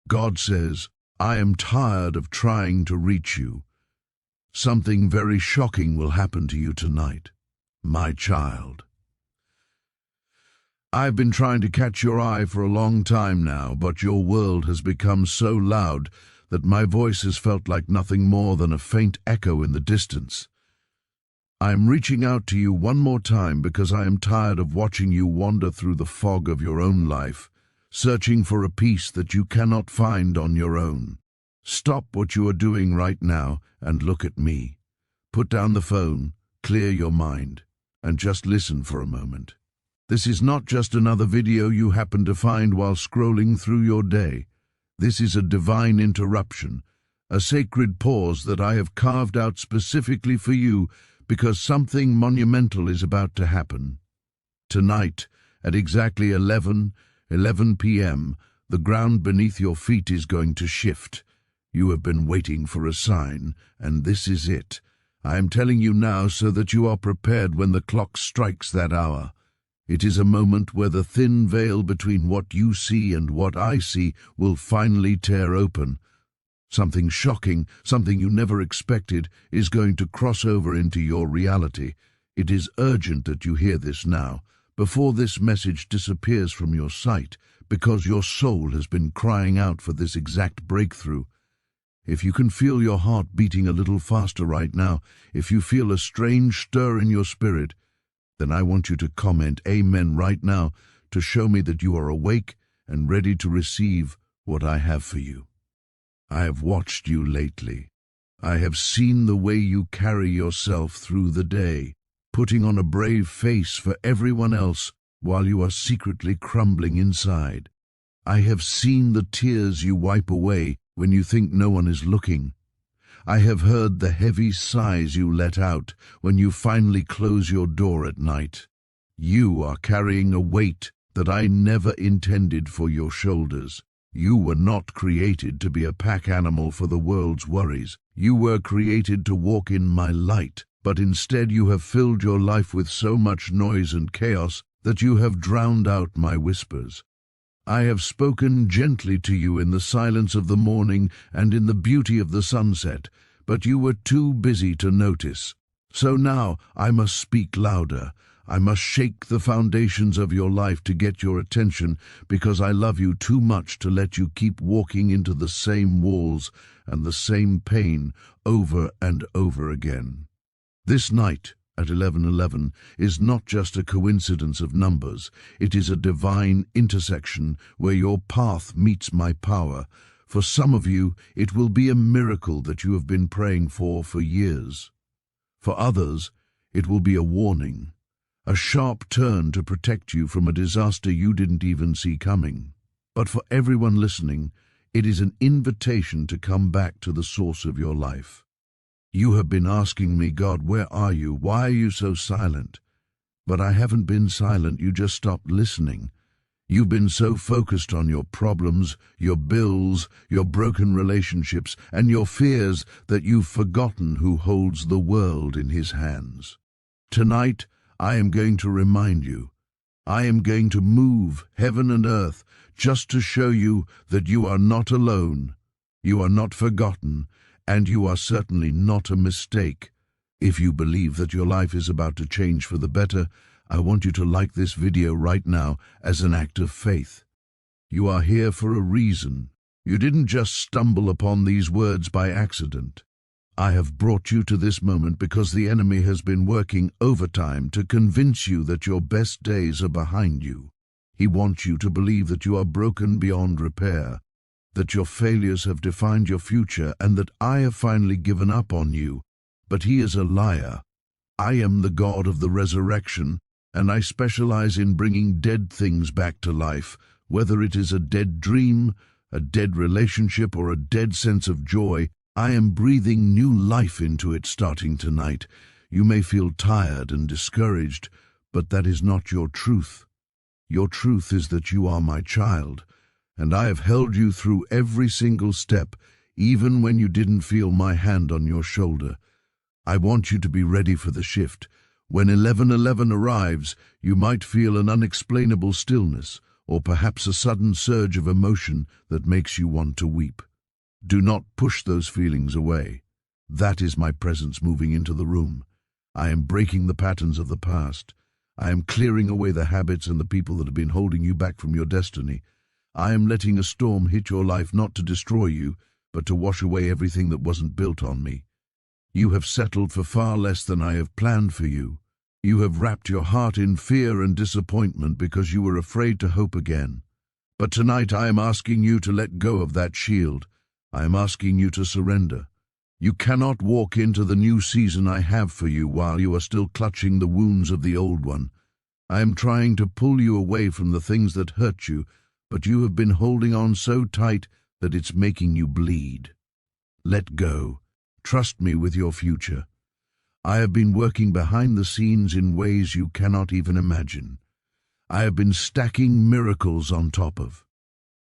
God says, I am tired of trying to reach you. Something very shocking will happen to you tonight, my child. I've been trying to catch your eye for a long time now, but your world has become so loud that my voice has felt like nothing more than a faint echo in the distance. I am reaching out to you one more time because I am tired of watching you wander through the fog of your own life, searching for a peace that you cannot find on your own. Stop what you are doing right now and look at me. Put down the phone, clear your mind, and just listen for a moment. This is not just another video you happen to find while scrolling through your day. This is a divine interruption, a sacred pause that I have carved out specifically for you because something monumental is about to happen. Tonight, at exactly 11 p.m., the ground beneath your feet is going to shift. You have been waiting for a sign, and this is it. I am telling you now so that you are prepared when the clock strikes that hour. It is a moment where the thin veil between what you see and what I see will finally tear open. Something shocking, something you never expected, is going to cross over into your reality. It is urgent that you hear this now, before this message disappears from your sight, because your soul has been crying out for this exact breakthrough. If you can feel your heart beating a little faster right now, if you feel a strange stir in your spirit, then I want you to comment Amen right now to show me that you are awake and ready to receive what I have for you. I have watched you lately. I have seen the way you carry yourself through the day, putting on a brave face for everyone else while you are secretly crumbling inside. I have seen the tears you wipe away when you think no one is looking. I have heard the heavy sighs you let out when you finally close your door at night. You are carrying a weight that I never intended for your shoulders. You were not created to be a pack animal for the world's worries. You were created to walk in my light, but instead you have filled your life with so much noise and chaos that you have drowned out my whispers. I have spoken gently to you in the silence of the morning and in the beauty of the sunset, but you were too busy to notice. So now I must speak louder. I must shake the foundations of your life to get your attention, because I love you too much to let you keep walking into the same walls and the same pain over and over again. This night, at 11:11, is not just a coincidence of numbers. It is a divine intersection where your path meets my power. For some of you, it will be a miracle that you have been praying for years. For others, it will be a warning, a sharp turn to protect you from a disaster you didn't even see coming. But for everyone listening, it is an invitation to come back to the source of your life. You have been asking me, God, where are you? Why are you so silent? But I haven't been silent, you just stopped listening. You've been so focused on your problems, your bills, your broken relationships, and your fears that you've forgotten who holds the world in his hands. Tonight, I am going to remind you. I am going to move heaven and earth just to show you that you are not alone, you are not forgotten, and you are certainly not a mistake. If you believe that your life is about to change for the better, I want you to like this video right now as an act of faith. You are here for a reason. You didn't just stumble upon these words by accident. I have brought you to this moment because the enemy has been working overtime to convince you that your best days are behind you. He wants you to believe that you are broken beyond repair, that your failures have defined your future, and that I have finally given up on you. But he is a liar. I am the God of the resurrection, and I specialize in bringing dead things back to life, whether it is a dead dream, a dead relationship, or a dead sense of joy. I am breathing new life into it starting tonight. You may feel tired and discouraged, but that is not your truth. Your truth is that you are my child, and I have held you through every single step, even when you didn't feel my hand on your shoulder. I want you to be ready for the shift. When 11:11 arrives, you might feel an unexplainable stillness, or perhaps a sudden surge of emotion that makes you want to weep. Do not push those feelings away. That is my presence moving into the room. I am breaking the patterns of the past. I am clearing away the habits and the people that have been holding you back from your destiny. I am letting a storm hit your life not to destroy you, but to wash away everything that wasn't built on me. You have settled for far less than I have planned for you. You have wrapped your heart in fear and disappointment because you were afraid to hope again. But tonight I am asking you to let go of that shield. I am asking you to surrender. You cannot walk into the new season I have for you while you are still clutching the wounds of the old one. I am trying to pull you away from the things that hurt you, but you have been holding on so tight that it's making you bleed. Let go. Trust me with your future. I have been working behind the scenes in ways you cannot even imagine. I have been stacking miracles on top of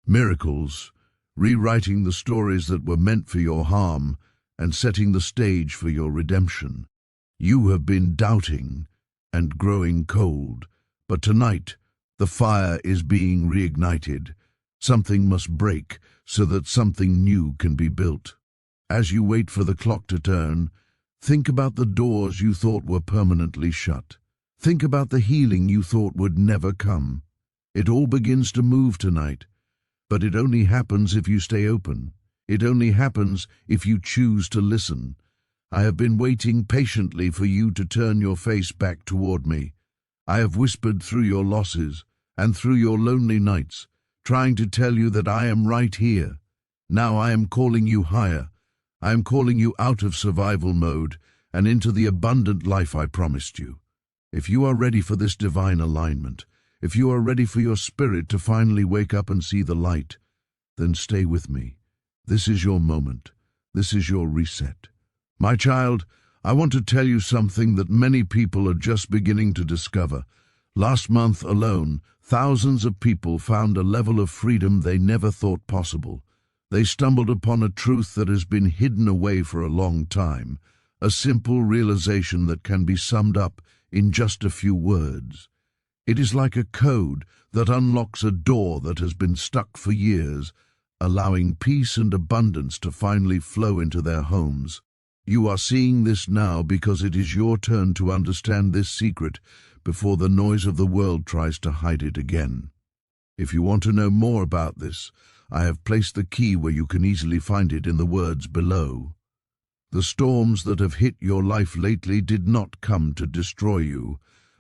miracles, rewriting the stories that were meant for your harm and setting the stage for your redemption. You have been doubting and growing cold, but tonight the fire is being reignited. Something must break so that something new can be built. As you wait for the clock to turn, think about the doors you thought were permanently shut. Think about the healing you thought would never come. It all begins to move tonight, but it only happens if you stay open. It only happens if you choose to listen. I have been waiting patiently for you to turn your face back toward me. I have whispered through your losses and through your lonely nights, trying to tell you that I am right here. Now I am calling you higher. I am calling you out of survival mode and into the abundant life I promised you. If you are ready for this divine alignment, if you are ready for your spirit to finally wake up and see the light, then stay with me. This is your moment. This is your reset. My child, I want to tell you something that many people are just beginning to discover. Last month alone, thousands of people found a level of freedom they never thought possible. They stumbled upon a truth that has been hidden away for a long time, a simple realization that can be summed up in just a few words. It is like a code that unlocks a door that has been stuck for years, allowing peace and abundance to finally flow into their homes. You are seeing this now because it is your turn to understand this secret before the noise of the world tries to hide it again. If you want to know more about this, I have placed the key where you can easily find it in the words below. The storms that have hit your life lately did not come to destroy you.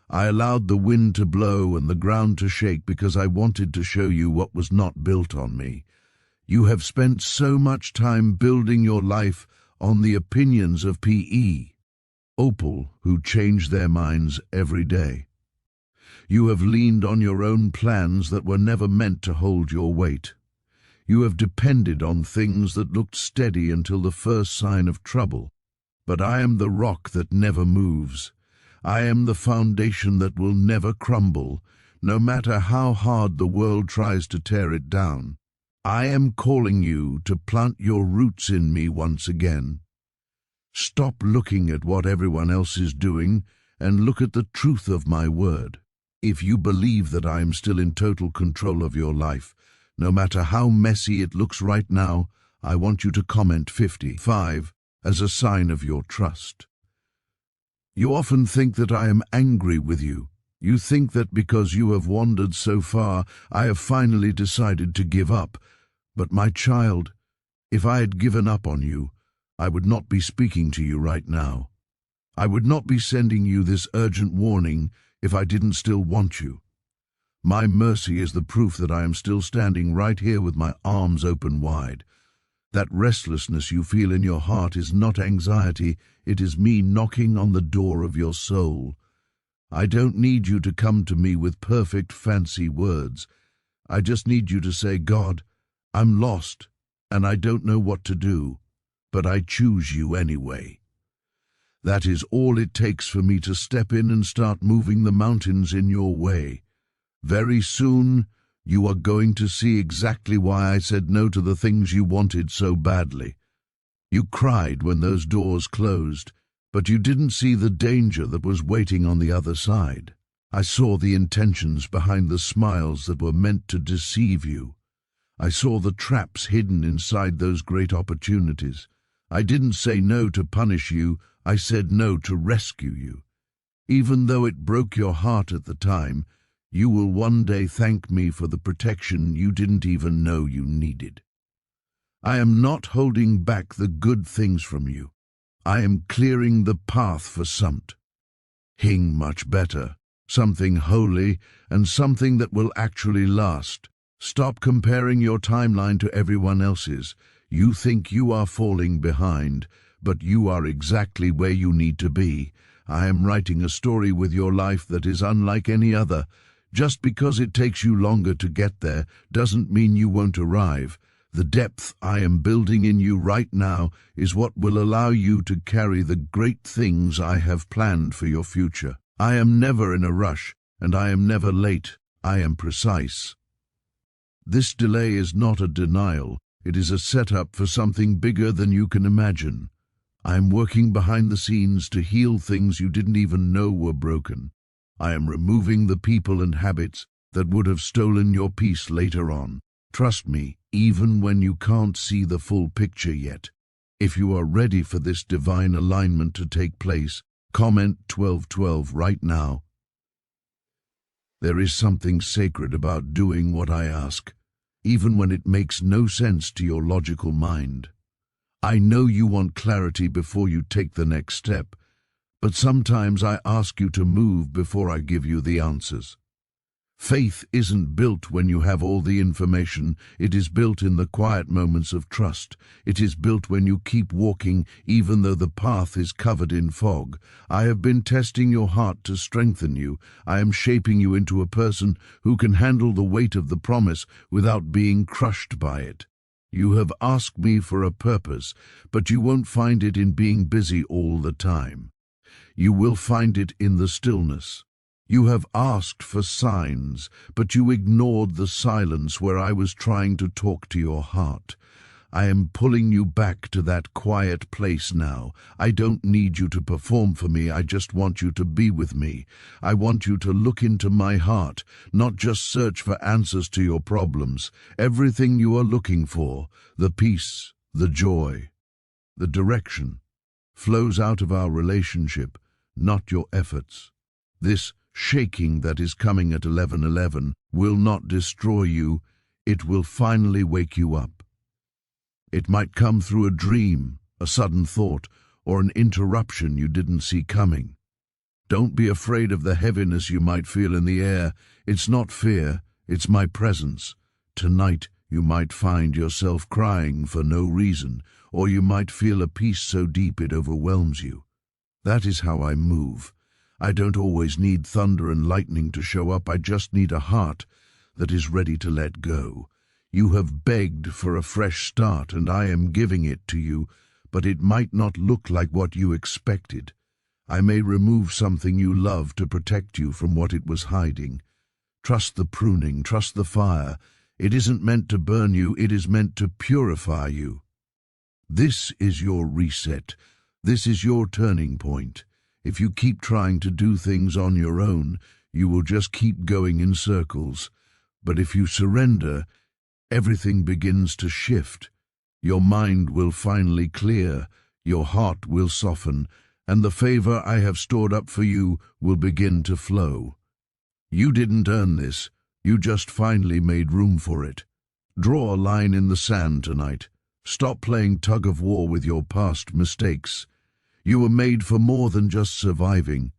I allowed the wind to blow and the ground to shake because I wanted to show you what was not built on me. You have spent so much time building your life on the opinions of P.E. Opal, who change their minds every day. You have leaned on your own plans that were never meant to hold your weight. You have depended on things that looked steady until the first sign of trouble. But I am the rock that never moves. I am the foundation that will never crumble, no matter how hard the world tries to tear it down. I am calling you to plant your roots in me once again. Stop looking at what everyone else is doing and look at the truth of my word. If you believe that I am still in total control of your life, no matter how messy it looks right now, I want you to comment 55 as a sign of your trust. You often think that I am angry with you. You think that because you have wandered so far, I have finally decided to give up. But my child, if I had given up on you, I would not be speaking to you right now. I would not be sending you this urgent warning if I didn't still want you. My mercy is the proof that I am still standing right here with my arms open wide. That restlessness you feel in your heart is not anxiety, it is me knocking on the door of your soul. I don't need you to come to me with perfect fancy words. I just need you to say, God, I'm lost and I don't know what to do, but I choose you anyway. That is all it takes for me to step in and start moving the mountains in your way. Very soon, you are going to see exactly why I said no to the things you wanted so badly. You cried when those doors closed, but you didn't see the danger that was waiting on the other side. I saw the intentions behind the smiles that were meant to deceive you. I saw the traps hidden inside those great opportunities. I didn't say no to punish you, I said no to rescue you. Even though it broke your heart at the time, you will one day thank me for the protection you didn't even know you needed. I am not holding back the good things from you. I am clearing the path for something much better, something holy, and something that will actually last. Stop comparing your timeline to everyone else's. You think you are falling behind, but you are exactly where you need to be. I am writing a story with your life that is unlike any other. Just because it takes you longer to get there doesn't mean you won't arrive. The depth I am building in you right now is what will allow you to carry the great things I have planned for your future. I am never in a rush, and I am never late. I am precise. This delay is not a denial. It is a setup for something bigger than you can imagine. I am working behind the scenes to heal things you didn't even know were broken. I am removing the people and habits that would have stolen your peace later on. Trust me, even when you can't see the full picture yet. If you are ready for this divine alignment to take place, comment 1212 right now. There is something sacred about doing what I ask, even when it makes no sense to your logical mind. I know you want clarity before you take the next step, but sometimes I ask you to move before I give you the answers. Faith isn't built when you have all the information. It is built in the quiet moments of trust. It is built when you keep walking even though the path is covered in fog. I have been testing your heart to strengthen you. I am shaping you into a person who can handle the weight of the promise without being crushed by it. You have asked me for a purpose, but you won't find it in being busy all the time. You will find it in the stillness. You have asked for signs, but you ignored the silence where I was trying to talk to your heart. I am pulling you back to that quiet place now. I don't need you to perform for me, I just want you to be with me. I want you to look into my heart, not just search for answers to your problems. Everything you are looking for, the peace, the joy, the direction, flows out of our relationship, not your efforts. This shaking that is coming at 11:11 will not destroy you, it will finally wake you up. It might come through a dream, a sudden thought, or an interruption you didn't see coming. Don't be afraid of the heaviness you might feel in the air. It's not fear, it's my presence. Tonight you might find yourself crying for no reason, or you might feel a peace so deep it overwhelms you. That is how I move. I don't always need thunder and lightning to show up, I just need a heart that is ready to let go. You have begged for a fresh start, and I am giving it to you, but it might not look like what you expected. I may remove something you love to protect you from what it was hiding. Trust the pruning, trust the fire. It isn't meant to burn you, it is meant to purify you. This is your reset. This is your turning point. If you keep trying to do things on your own, you will just keep going in circles. But if you surrender, everything begins to shift. Your mind will finally clear, your heart will soften, and the favor I have stored up for you will begin to flow. You didn't earn this, you just finally made room for it. Draw a line in the sand tonight. Stop playing tug-of-war with your past mistakes. You were made for more than just surviving.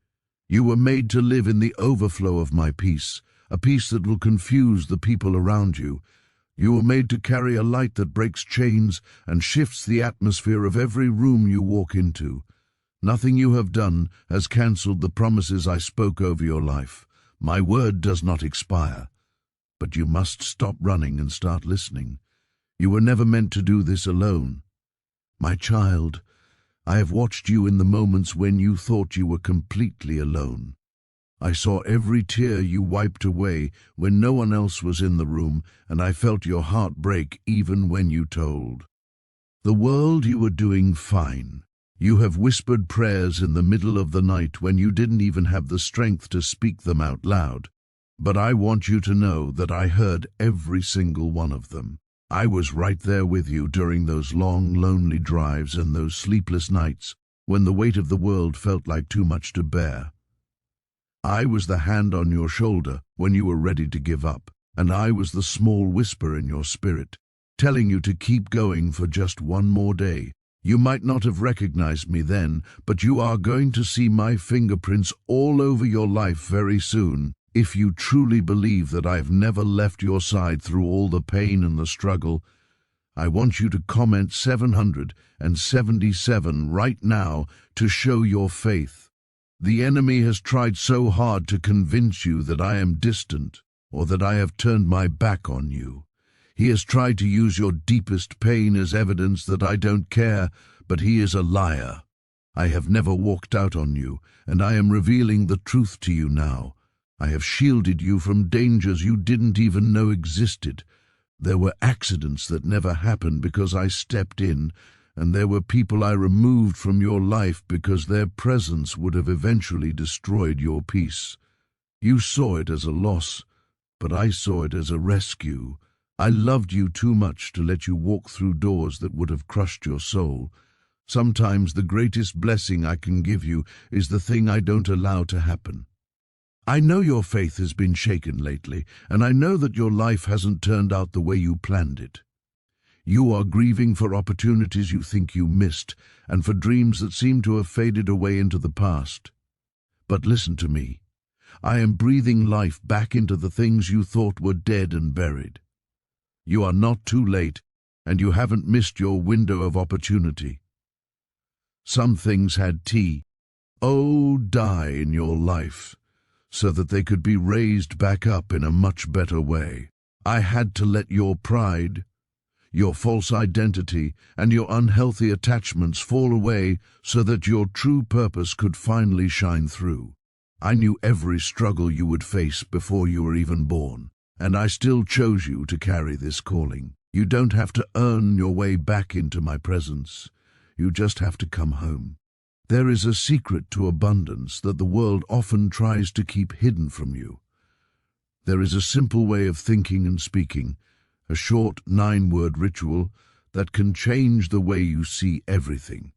You were made to live in the overflow of my peace, a peace that will confuse the people around you. You were made to carry a light that breaks chains and shifts the atmosphere of every room you walk into. Nothing you have done has cancelled the promises I spoke over your life. My word does not expire. But you must stop running and start listening. You were never meant to do this alone. My child, I have watched you in the moments when you thought you were completely alone. I saw every tear you wiped away when no one else was in the room, and I felt your heart break even when you told the world you were doing fine. You have whispered prayers in the middle of the night when you didn't even have the strength to speak them out loud. But I want you to know that I heard every single one of them. I was right there with you during those long, lonely drives and those sleepless nights when the weight of the world felt like too much to bear. I was the hand on your shoulder when you were ready to give up, and I was the small whisper in your spirit, telling you to keep going for just one more day. You might not have recognized me then, but you are going to see my fingerprints all over your life very soon. If you truly believe that I've never left your side through all the pain and the struggle, I want you to comment 777 right now to show your faith. The enemy has tried so hard to convince you that I am distant or that I have turned my back on you. He has tried to use your deepest pain as evidence that I don't care, but he is a liar. I have never walked out on you, and I am revealing the truth to you now. I have shielded you from dangers you didn't even know existed. There were accidents that never happened because I stepped in, and there were people I removed from your life because their presence would have eventually destroyed your peace. You saw it as a loss, but I saw it as a rescue. I loved you too much to let you walk through doors that would have crushed your soul. Sometimes the greatest blessing I can give you is the thing I don't allow to happen. I know your faith has been shaken lately, and I know that your life hasn't turned out the way you planned it. You are grieving for opportunities you think you missed, and for dreams that seem to have faded away into the past. But listen to me. I am breathing life back into the things you thought were dead and buried. You are not too late, and you haven't missed your window of opportunity. Some things had die in your life, so that they could be raised back up in a much better way. I had to let your pride, your false identity, and your unhealthy attachments fall away so that your true purpose could finally shine through. I knew every struggle you would face before you were even born, and I still chose you to carry this calling. You don't have to earn your way back into my presence. You just have to come home. There is a secret to abundance that the world often tries to keep hidden from you. There is a simple way of thinking and speaking, a short 9-word ritual that can change the way you see everything.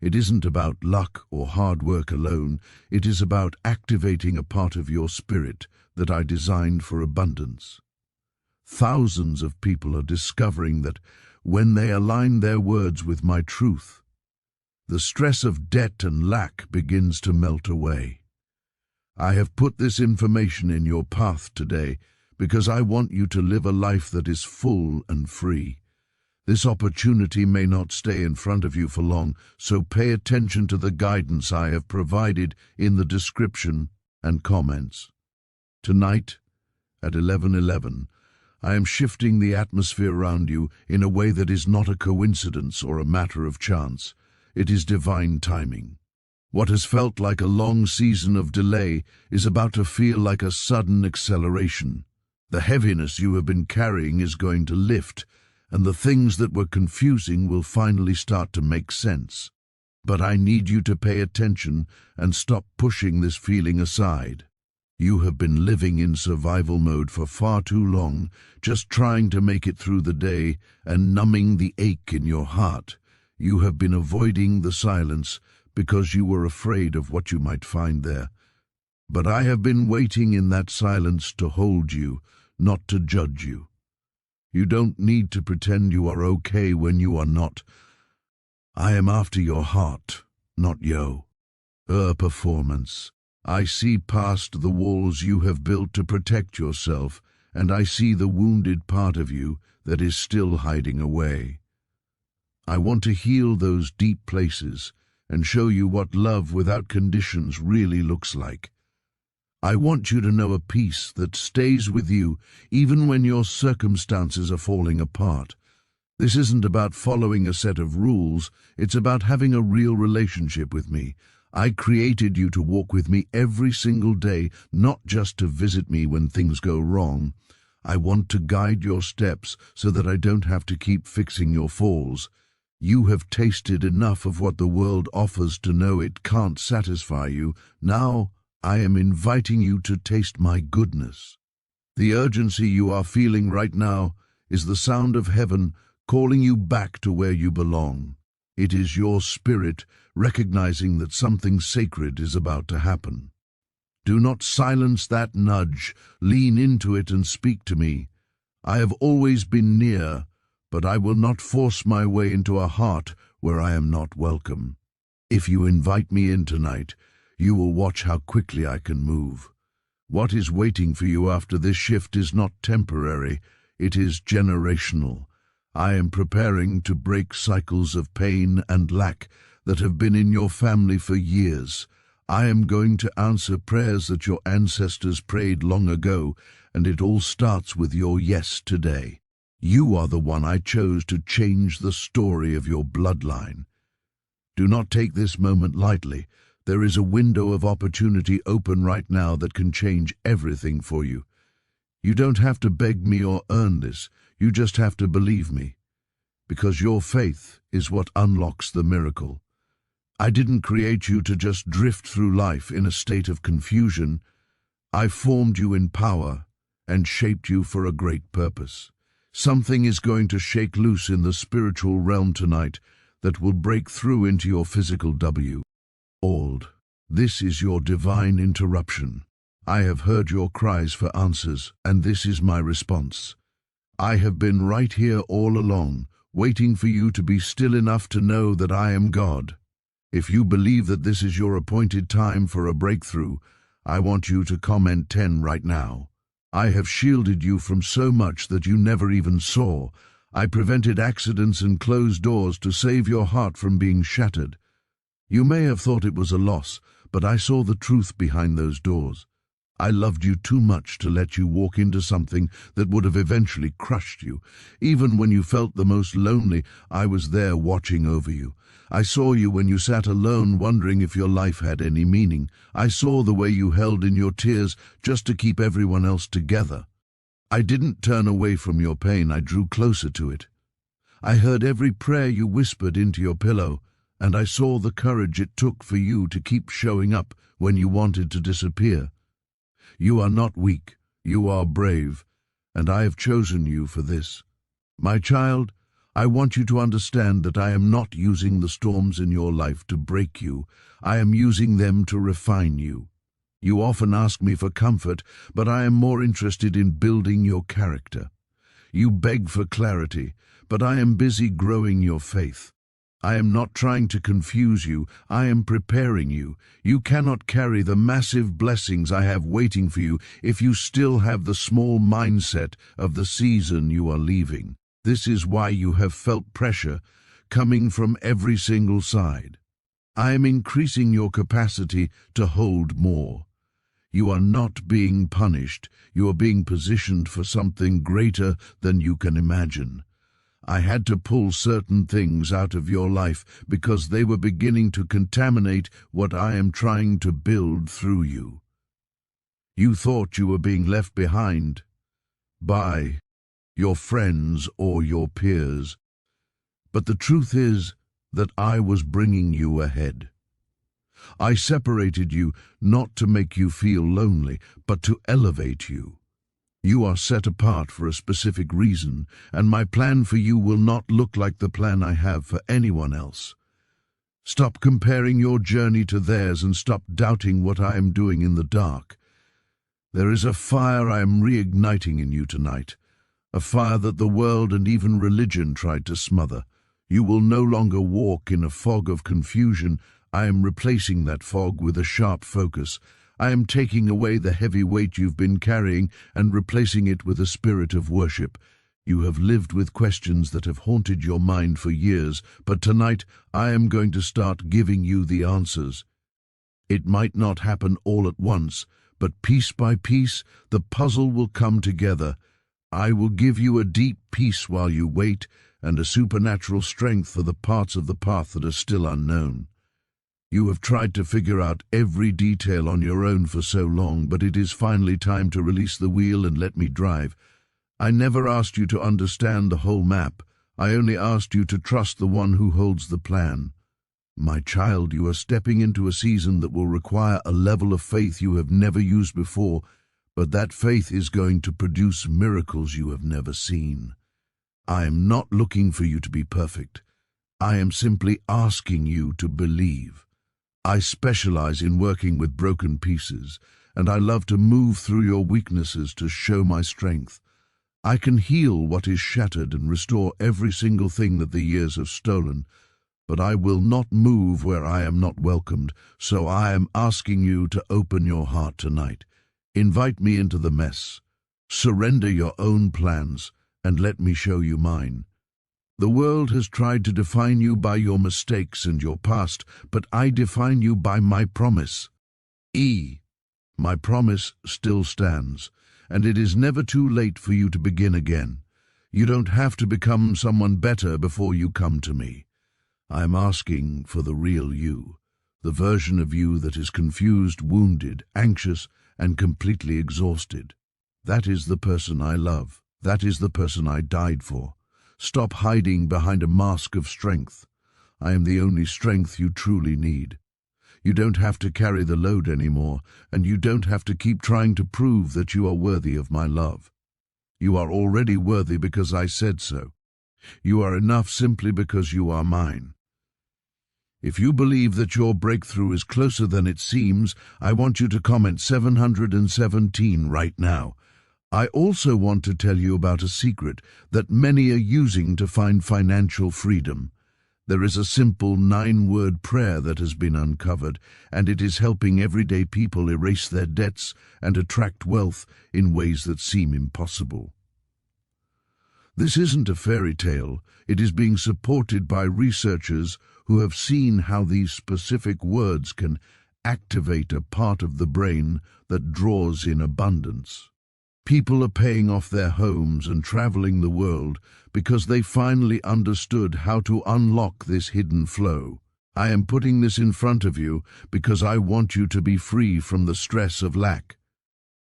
It isn't about luck or hard work alone. It is about activating a part of your spirit that I designed for abundance. Thousands of people are discovering that when they align their words with my truth, the stress of debt and lack begins to melt away. I have put this information in your path today because I want you to live a life that is full and free. This opportunity may not stay in front of you for long, so pay attention to the guidance I have provided in the description and comments. Tonight, at 11:11, I am shifting the atmosphere around you in a way that is not a coincidence or a matter of chance. It is divine timing. What has felt like a long season of delay is about to feel like a sudden acceleration. The heaviness you have been carrying is going to lift, and the things that were confusing will finally start to make sense. But I need you to pay attention and stop pushing this feeling aside. You have been living in survival mode for far too long, just trying to make it through the day and numbing the ache in your heart. You have been avoiding the silence because you were afraid of what you might find there. But I have been waiting in that silence to hold you, not to judge you. You don't need to pretend you are okay when you are not. I am after your heart, not your performance. I see past the walls you have built to protect yourself, and I see the wounded part of you that is still hiding away. I want to heal those deep places and show you what love without conditions really looks like. I want you to know a peace that stays with you even when your circumstances are falling apart. This isn't about following a set of rules, it's about having a real relationship with me. I created you to walk with me every single day, not just to visit me when things go wrong. I want to guide your steps so that I don't have to keep fixing your falls. You have tasted enough of what the world offers to know it can't satisfy you. Now I am inviting you to taste my goodness. The urgency you are feeling right now is the sound of heaven calling you back to where you belong. It is your spirit recognizing that something sacred is about to happen. Do not silence that nudge. Lean into it and speak to me. I have always been near, but I will not force my way into a heart where I am not welcome. If you invite me in tonight, you will watch how quickly I can move. What is waiting for you after this shift is not temporary, it is generational. I am preparing to break cycles of pain and lack that have been in your family for years. I am going to answer prayers that your ancestors prayed long ago, and it all starts with your yes today. You are the one I chose to change the story of your bloodline. Do not take this moment lightly. There is a window of opportunity open right now that can change everything for you. You don't have to beg me or earn this. You just have to believe me. Because your faith is what unlocks the miracle. I didn't create you to just drift through life in a state of confusion. I formed you in power and shaped you for a great purpose. Something is going to shake loose in the spiritual realm tonight that will break through into your physical world. This is your divine interruption. I have heard your cries for answers, and this is my response. I have been right here all along, waiting for you to be still enough to know that I am God. If you believe that this is your appointed time for a breakthrough, I want you to comment 10 right now. I have shielded you from so much that you never even saw. I prevented accidents and closed doors to save your heart from being shattered. You may have thought it was a loss, but I saw the truth behind those doors. I loved you too much to let you walk into something that would have eventually crushed you. Even when you felt the most lonely, I was there watching over you. I saw you when you sat alone wondering if your life had any meaning. I saw the way you held in your tears just to keep everyone else together. I didn't turn away from your pain, I drew closer to it. I heard every prayer you whispered into your pillow, and I saw the courage it took for you to keep showing up when you wanted to disappear. You are not weak, you are brave, and I have chosen you for this. My child, I want you to understand that I am not using the storms in your life to break you. I am using them to refine you. You often ask me for comfort, but I am more interested in building your character. You beg for clarity, but I am busy growing your faith. I am not trying to confuse you, I am preparing you. You cannot carry the massive blessings I have waiting for you if you still have the small mindset of the season you are leaving. This is why you have felt pressure coming from every single side. I am increasing your capacity to hold more. You are not being punished, you are being positioned for something greater than you can imagine. I had to pull certain things out of your life because they were beginning to contaminate what I am trying to build through you. You thought you were being left behind by your friends or your peers, but the truth is that I was bringing you ahead. I separated you not to make you feel lonely, but to elevate you. You are set apart for a specific reason, and my plan for you will not look like the plan I have for anyone else. Stop comparing your journey to theirs and stop doubting what I am doing in the dark. There is a fire I am reigniting in you tonight, a fire that the world and even religion tried to smother. You will no longer walk in a fog of confusion. I am replacing that fog with a sharp focus. I am taking away the heavy weight you've been carrying and replacing it with a spirit of worship. You have lived with questions that have haunted your mind for years, but tonight I am going to start giving you the answers. It might not happen all at once, but piece by piece the puzzle will come together. I will give you a deep peace while you wait and a supernatural strength for the parts of the path that are still unknown. You have tried to figure out every detail on your own for so long, but it is finally time to release the wheel and let me drive. I never asked you to understand the whole map. I only asked you to trust the one who holds the plan. My child, you are stepping into a season that will require a level of faith you have never used before, but that faith is going to produce miracles you have never seen. I am not looking for you to be perfect. I am simply asking you to believe. I specialize in working with broken pieces, and I love to move through your weaknesses to show my strength. I can heal what is shattered and restore every single thing that the years have stolen, but I will not move where I am not welcomed, so I am asking you to open your heart tonight. Invite me into the mess. Surrender your own plans, and let me show you mine. The world has tried to define you by your mistakes and your past, but I define you by my promise. My promise still stands, and it is never too late for you to begin again. You don't have to become someone better before you come to me. I am asking for the real you, the version of you that is confused, wounded, anxious, and completely exhausted. That is the person I love. That is the person I died for. Stop hiding behind a mask of strength. I am the only strength you truly need. You don't have to carry the load anymore, and you don't have to keep trying to prove that you are worthy of my love. You are already worthy because I said so. You are enough simply because you are mine. If you believe that your breakthrough is closer than it seems, I want you to comment 717 right now. I also want to tell you about a secret that many are using to find financial freedom. There is a simple 9-word prayer that has been uncovered, and it is helping everyday people erase their debts and attract wealth in ways that seem impossible. This isn't a fairy tale. It is being supported by researchers who have seen how these specific words can activate a part of the brain that draws in abundance. People are paying off their homes and traveling the world because they finally understood how to unlock this hidden flow. I am putting this in front of you because I want you to be free from the stress of lack.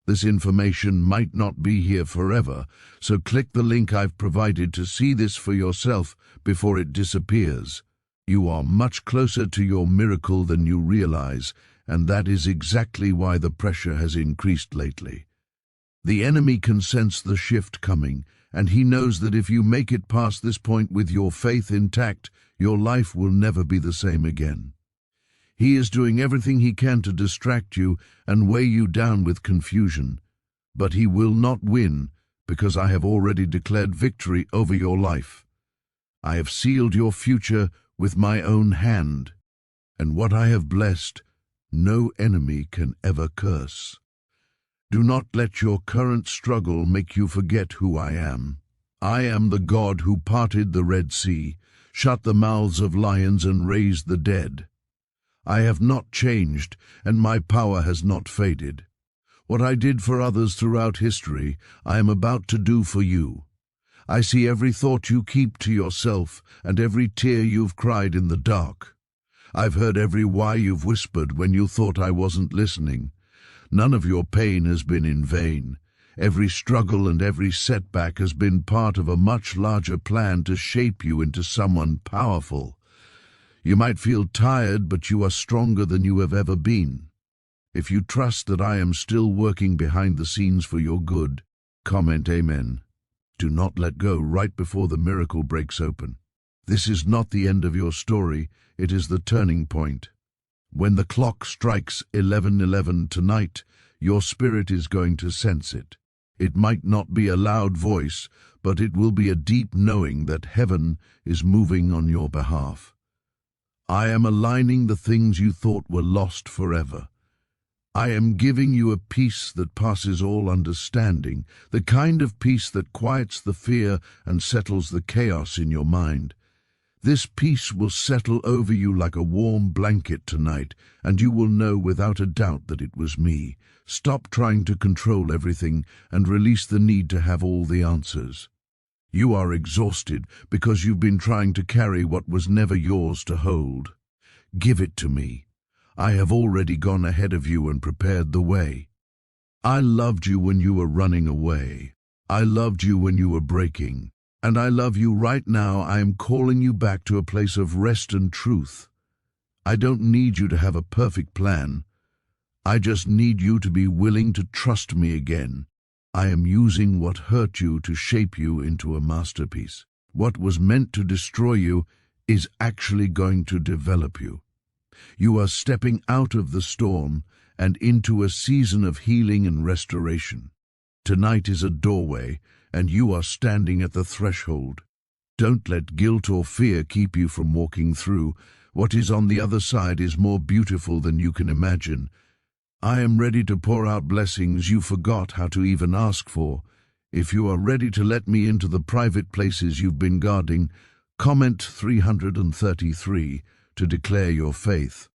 This information might not be here forever, so click the link I've provided to see this for yourself before it disappears. You are much closer to your miracle than you realize, and that is exactly why the pressure has increased lately. The enemy can sense the shift coming, and he knows that if you make it past this point with your faith intact, your life will never be the same again. He is doing everything he can to distract you and weigh you down with confusion. But he will not win, because I have already declared victory over your life. I have sealed your future with my own hand, and what I have blessed, no enemy can ever curse. Do not let your current struggle make you forget who I am. I am the God who parted the Red Sea, shut the mouths of lions and raised the dead. I have not changed, and my power has not faded. What I did for others throughout history, I am about to do for you. I see every thought you keep to yourself and every tear you've cried in the dark. I've heard every why you've whispered when you thought I wasn't listening. None of your pain has been in vain. Every struggle and every setback has been part of a much larger plan to shape you into someone powerful. You might feel tired, but you are stronger than you have ever been. If you trust that I am still working behind the scenes for your good, comment Amen. Do not let go right before the miracle breaks open. This is not the end of your story, it is the turning point. When the clock strikes 11:11 tonight, your spirit is going to sense it. It might not be a loud voice, but it will be a deep knowing that heaven is moving on your behalf. I am aligning the things you thought were lost forever. I am giving you a peace that passes all understanding, the kind of peace that quiets the fear and settles the chaos in your mind. This peace will settle over you like a warm blanket tonight, and you will know without a doubt that it was me. Stop trying to control everything and release the need to have all the answers. You are exhausted because you've been trying to carry what was never yours to hold. Give it to me. I have already gone ahead of you and prepared the way. I loved you when you were running away. I loved you when you were breaking. And I love you right now. I am calling you back to a place of rest and truth. I don't need you to have a perfect plan. I just need you to be willing to trust me again. I am using what hurt you to shape you into a masterpiece. What was meant to destroy you is actually going to develop you. You are stepping out of the storm and into a season of healing and restoration. Tonight is a doorway, and you are standing at the threshold. Don't let guilt or fear keep you from walking through. What is on the other side is more beautiful than you can imagine. I am ready to pour out blessings you forgot how to even ask for. If you are ready to let me into the private places you've been guarding, comment 333 to declare your faith.